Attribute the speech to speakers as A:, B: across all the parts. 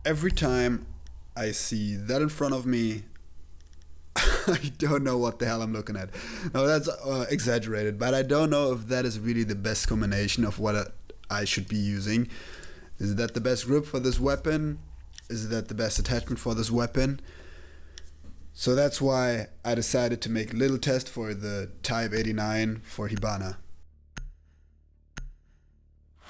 A: every time I see that in front of me, I don't know what the hell I'm looking at. No, that's exaggerated, but I don't know if that is really the best combination of what I should be using. Is that the best grip for this weapon? Is that the best attachment for this weapon? So that's why I decided to make a little test for the Type-89 for Hibana.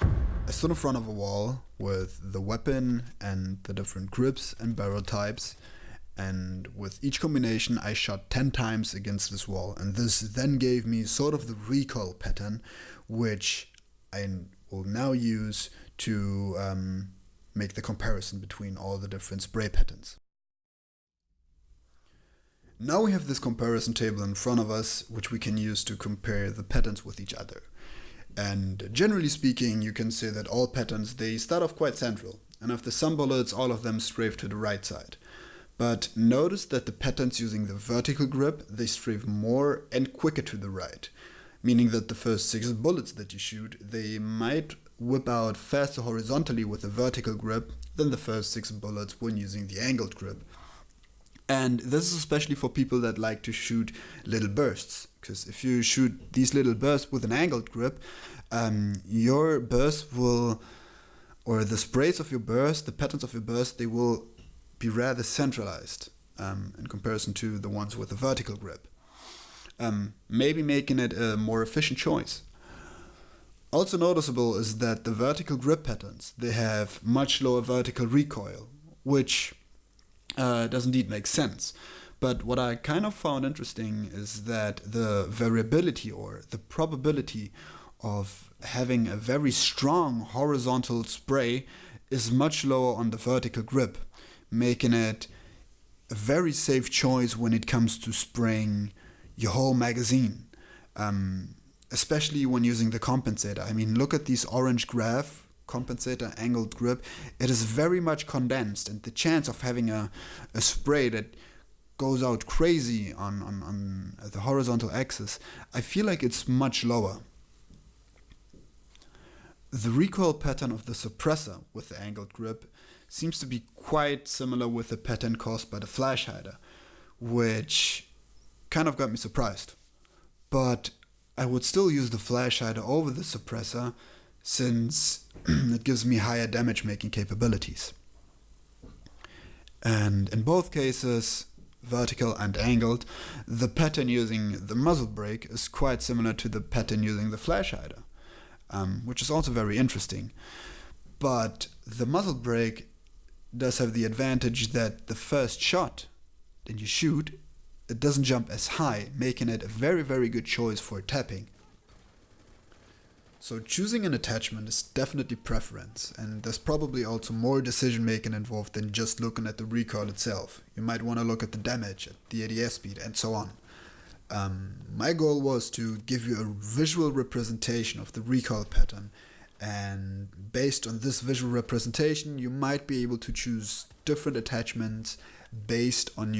A: I stood in front of a wall with the weapon and the different grips and barrel types, and with each combination I shot 10 times against this wall, and this then gave me sort of the recoil pattern, which I will now use to make the comparison between all the different spray patterns. Now we have this comparison table in front of us, which we can use to compare the patterns with each other. And generally speaking, you can say that all patterns, they start off quite central, and after some bullets, all of them strafe to the right side. But notice that the patterns using the vertical grip, they strafe more and quicker to the right, meaning that the first 6 bullets that you shoot, they might whip out faster horizontally with the vertical grip than the first 6 bullets when using the angled grip. And this is especially for people that like to shoot little bursts, because if you shoot these little bursts with an angled grip, your burst will, or the sprays of your burst, the patterns of your burst, they will be rather centralized in comparison to the ones with a vertical grip, maybe making it a more efficient choice. Also noticeable is that the vertical grip patterns, they have much lower vertical recoil, which does indeed make sense. But what I kind of found interesting is that the variability or the probability of having a very strong horizontal spray is much lower on the vertical grip, making it a very safe choice when it comes to spraying your whole magazine, especially when using the compensator. I mean, look at these orange graph compensator angled grip. It is very much condensed, and the chance of having a spray that goes out crazy on the horizontal axis, I feel like it's much lower. The recoil pattern of the suppressor with the angled grip seems to be quite similar with the pattern caused by the flash hider, which kind of got me surprised. But I would still use the flash hider over the suppressor, since it gives me higher damage making capabilities. And in both cases, vertical and angled, the pattern using the muzzle brake is quite similar to the pattern using the flash hider, which is also very interesting. But the muzzle brake does have the advantage that the first shot that you shoot, it doesn't jump as high, making it a very, very good choice for tapping. So choosing an attachment is definitely preference, and there's probably also more decision making involved than just looking at the recoil itself. You might want to look at the damage, at the ADS speed, and so on. My goal was to give you a visual representation of the recoil pattern, and based on this visual representation, you might be able to choose different attachments based on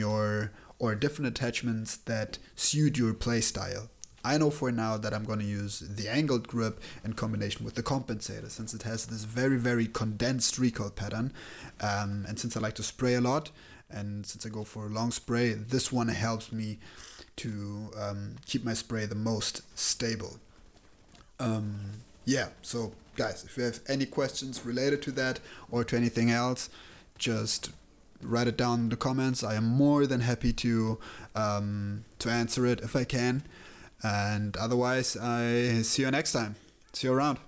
A: different attachments that suit your playstyle. I know for now that I'm going to use the angled grip in combination with the compensator, since it has this very, very condensed recoil pattern, and since I like to spray a lot, and since I go for a long spray, this one helps me to keep my spray the most stable. So guys, if you have any questions related to that or to anything else, just write it down in the comments. I am more than happy to answer it if I can. And otherwise, I see you next time. See you around.